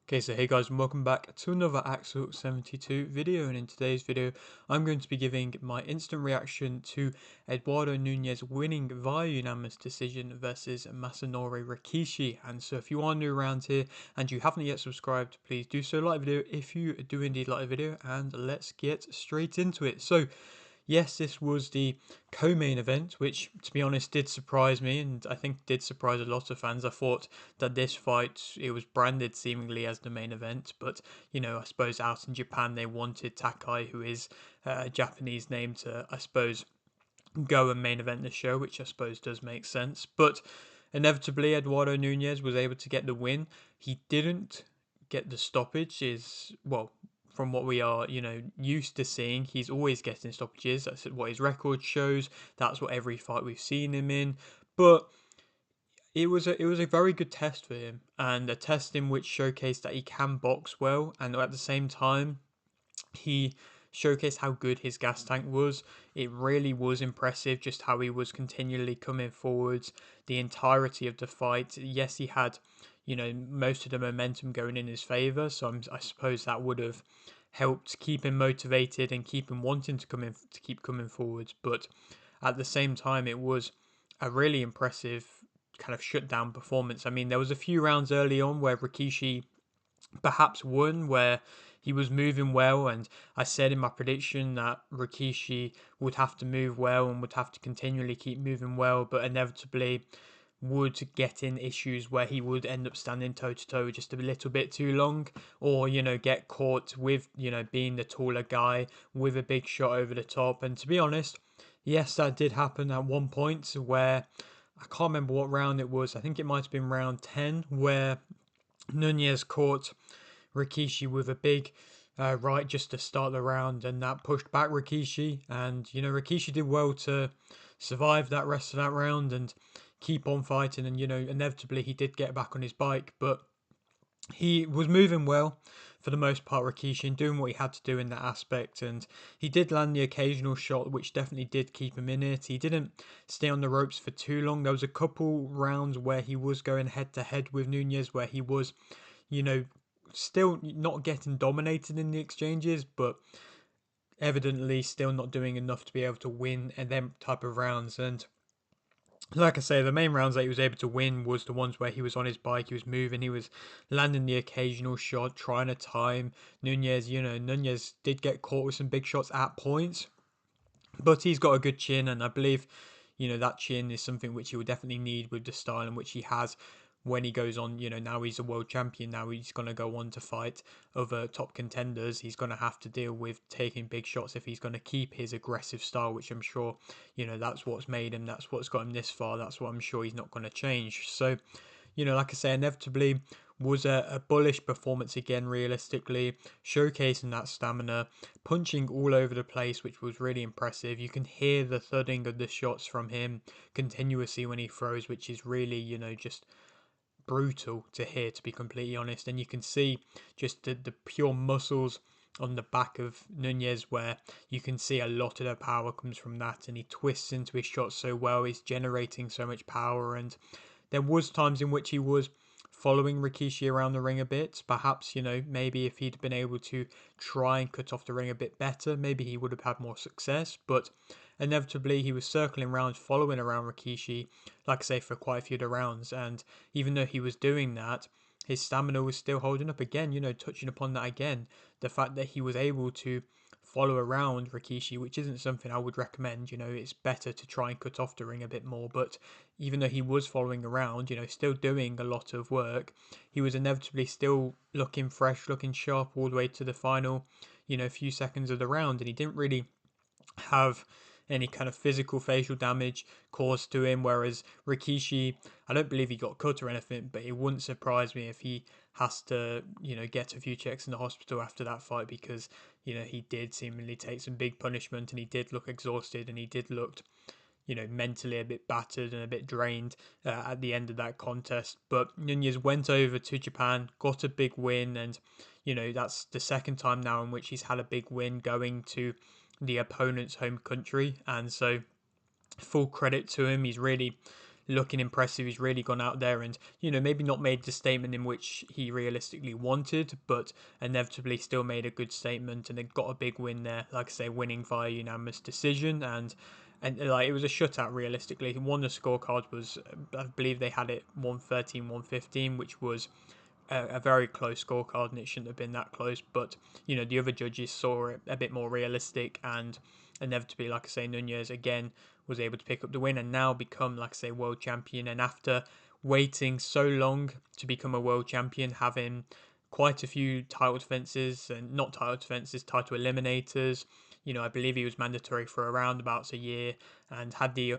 Okay, so hey guys, and welcome back to another Axel 72 video, and in today's video I'm going to be giving my instant reaction to Eduardo Nunez winning via unanimous decision versus Masanori Rikiishi. And so if you are new around here and you haven't yet subscribed, please do so, like the video if you do indeed like the video, and let's get straight into it. So yes, this was the co-main event, which, to be honest, did surprise me, and I think did surprise a lot of fans. I thought that this fight, it was branded seemingly as the main event, but, you know, I suppose out in Japan they wanted Takei, who is a Japanese name, to, I suppose, go and main event the show, which I suppose does make sense. But inevitably, Eduardo Nunez was able to get the win. He didn't get the stoppage, is, well, from what we are, used to seeing, he's always getting stoppages. That's what his record shows. That's what every fight we've seen him in. But it was a very good test for him, and a test in which showcased that he can box well, and at the same time he showcased how good his gas tank was. It really was impressive just how he was continually coming forwards the entirety of the fight. Yes, he had, most of the momentum going in his favour, so I suppose that would have helped keep him motivated and keep him wanting to keep coming forwards. But at the same time, it was a really impressive kind of shutdown performance. I mean, there was a few rounds early on where Rikiishi perhaps won, where he was moving well, and I said in my prediction that Rikiishi would have to move well and would have to continually keep moving well, but inevitably would get in issues where he would end up standing toe to toe just a little bit too long, or get caught with being the taller guy with a big shot over the top. And to be honest, yes, that did happen at one point where I can't remember what round it was. I think it might have been round 10, where Nunez caught Rikiishi with a big right just to start the round, and that pushed back Rikiishi. And Rikiishi did well to survive that rest of that round and keep on fighting. And inevitably he did get back on his bike, but he was moving well for the most part, Rikiishi, and doing what he had to do in that aspect. And he did land the occasional shot, which definitely did keep him in it. He didn't stay on the ropes for too long. There was a couple rounds where he was going head to head with Nunez, where he was, still not getting dominated in the exchanges, but evidently still not doing enough to be able to win and them type of rounds. And like I say, the main rounds that he was able to win was the ones where he was on his bike, he was moving, he was landing the occasional shot, trying to time Nunez. Nunez did get caught with some big shots at points, but he's got a good chin, and I believe, that chin is something which he will definitely need with the style in which he has when he goes on. Now he's a world champion, now he's going to go on to fight other top contenders. He's going to have to deal with taking big shots if he's going to keep his aggressive style, which I'm sure, that's what's made him, that's what's got him this far, that's what I'm sure he's not going to change. So, like I say, inevitably was a bullish performance again, realistically, showcasing that stamina, punching all over the place, which was really impressive. You can hear the thudding of the shots from him continuously when he throws, which is really, just brutal to hear, to be completely honest. And you can see just the pure muscles on the back of Nunez, where you can see a lot of the power comes from that, and he twists into his shots so well, he's generating so much power. And there was times in which he was following Rikiishi around the ring a bit. Perhaps, maybe if he'd been able to try and cut off the ring a bit better, maybe he would have had more success. But inevitably, he was circling around, following around Rikiishi, like I say, for quite a few of the rounds. And even though he was doing that, his stamina was still holding up again, touching upon that again. The fact that he was able to follow around Rikiishi, which isn't something I would recommend. It's better to try and cut off the ring a bit more. But even though he was following around, still doing a lot of work, he was inevitably still looking fresh, looking sharp all the way to the final, few seconds of the round. And he didn't really have any kind of physical facial damage caused to him, whereas Rikiishi, I don't believe he got cut or anything, but it wouldn't surprise me if he has to, get a few checks in the hospital after that fight, because, he did seemingly take some big punishment, and he did look exhausted, and he did look, mentally a bit battered and a bit drained at the end of that contest. But Nunez went over to Japan, got a big win, and, that's the second time now in which he's had a big win going to the opponent's home country. And so full credit to him. He's really looking impressive. He's really gone out there and, maybe not made the statement in which he realistically wanted, but inevitably still made a good statement and they got a big win there. Like I say, winning via unanimous decision, and like it was a shutout realistically. One of the scorecards was, I believe they had it 113, 115, which was a very close scorecard, and it shouldn't have been that close. But the other judges saw it a bit more realistic, and inevitably, like I say, Nunez again was able to pick up the win and now become, like I say, world champion. And after waiting so long to become a world champion, having quite a few title defenses and not title defenses, title eliminators. I believe he was mandatory for around about a year and had the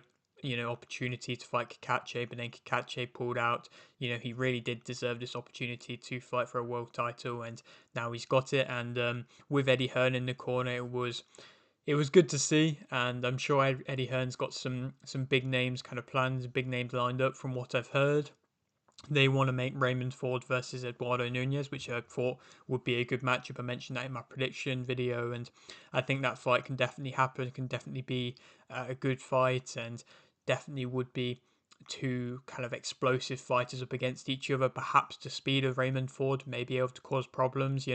opportunity to fight Kakache, but then Kakache pulled out. He really did deserve this opportunity to fight for a world title, and now he's got it. And with Eddie Hearn in the corner, it was good to see, and I'm sure Eddie Hearn's got some big names kind of planned, big names lined up from what I've heard. They want to make Raymond Ford versus Eduardo Nunez, which I thought would be a good matchup. I mentioned that in my prediction video, and I think that fight can definitely happen. It can definitely be a good fight, and definitely would be two kind of explosive fighters up against each other. Perhaps the speed of Raymond Ford may be able to cause problems.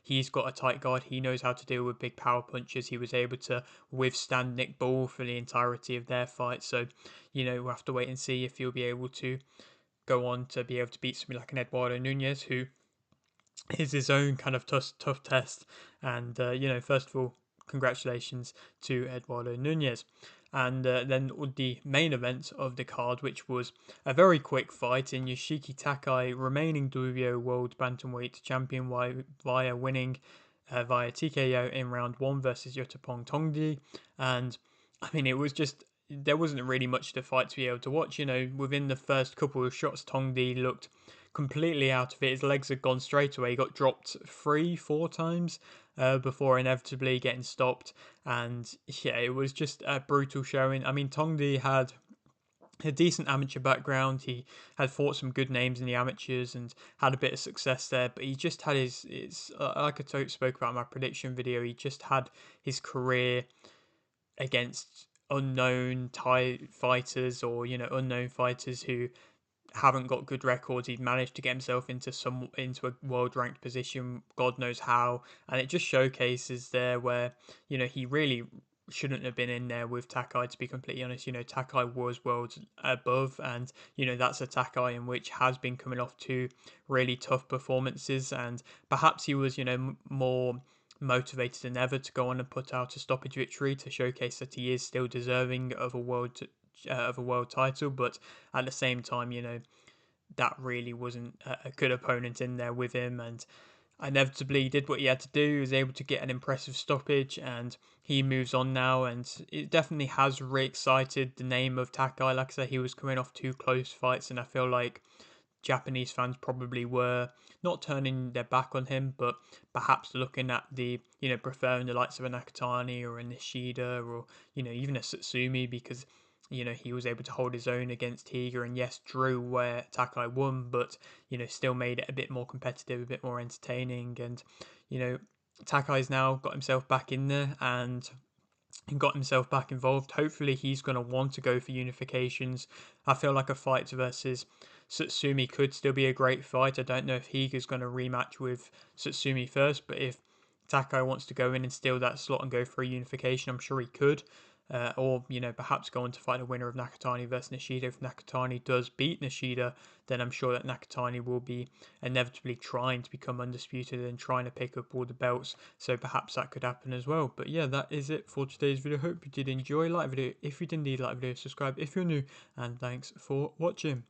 He's got a tight guard. He knows how to deal with big power punches. He was able to withstand Nick Bull for the entirety of their fight. So, we'll have to wait and see if he'll be able to go on to be able to beat somebody like an Eduardo Nunez, who is his own kind of tough test. And first of all, congratulations to Eduardo Nunez. And then the main event of the card, which was a very quick fight in Yoshiki Takei, remaining WBO World Bantamweight Champion via winning via TKO in round 1 versus Yotapong Tongdee. And I mean, it was just, there wasn't really much to fight to be able to watch. Within the first couple of shots, Tongdee looked completely out of it. His legs had gone straight away. He got dropped 3-4 times before inevitably getting stopped. And yeah, it was just a brutal showing. I mean, Tongdee had a decent amateur background. He had fought some good names in the amateurs and had a bit of success there, but he just had his like I spoke about in my prediction video, he just had his career against unknown Thai fighters, or unknown fighters who haven't got good records. He'd managed to get himself into a world ranked position, God knows how, and it just showcases there where he really shouldn't have been in there with Takei. To be completely honest, Takei was worlds above, and that's a Takei in which has been coming off two really tough performances, and perhaps he was more motivated than ever to go on and put out a stoppage victory to showcase that he is still deserving of a world title. But at the same time, that really wasn't a good opponent in there with him, and inevitably he did what he had to do. He was able to get an impressive stoppage, and he moves on now, and it definitely has re-excited the name of Takei. Like I said, he was coming off two close fights, and I feel like Japanese fans probably were not turning their back on him, but perhaps looking at preferring the likes of a Nakatani or a Nishida, or even a Satsumi, because he was able to hold his own against Higa, and yes, drew where Takei won, but still made it a bit more competitive, a bit more entertaining. And Takei's now got himself back in there and got himself back involved. Hopefully he's going to want to go for unifications. I feel like a fight versus Satsumi could still be a great fight. I don't know if Higa's going to rematch with Satsumi first, but if Takei wants to go in and steal that slot and go for a unification, I'm sure he could. Or perhaps go on to fight a winner of Nakatani versus Nishida. If Nakatani does beat Nishida, then I'm sure that Nakatani will be inevitably trying to become undisputed and trying to pick up all the belts. So perhaps that could happen as well. But yeah, that is it for today's video. Hope you did enjoy. Like the video if you did indeed like the video, subscribe if you're new, and thanks for watching.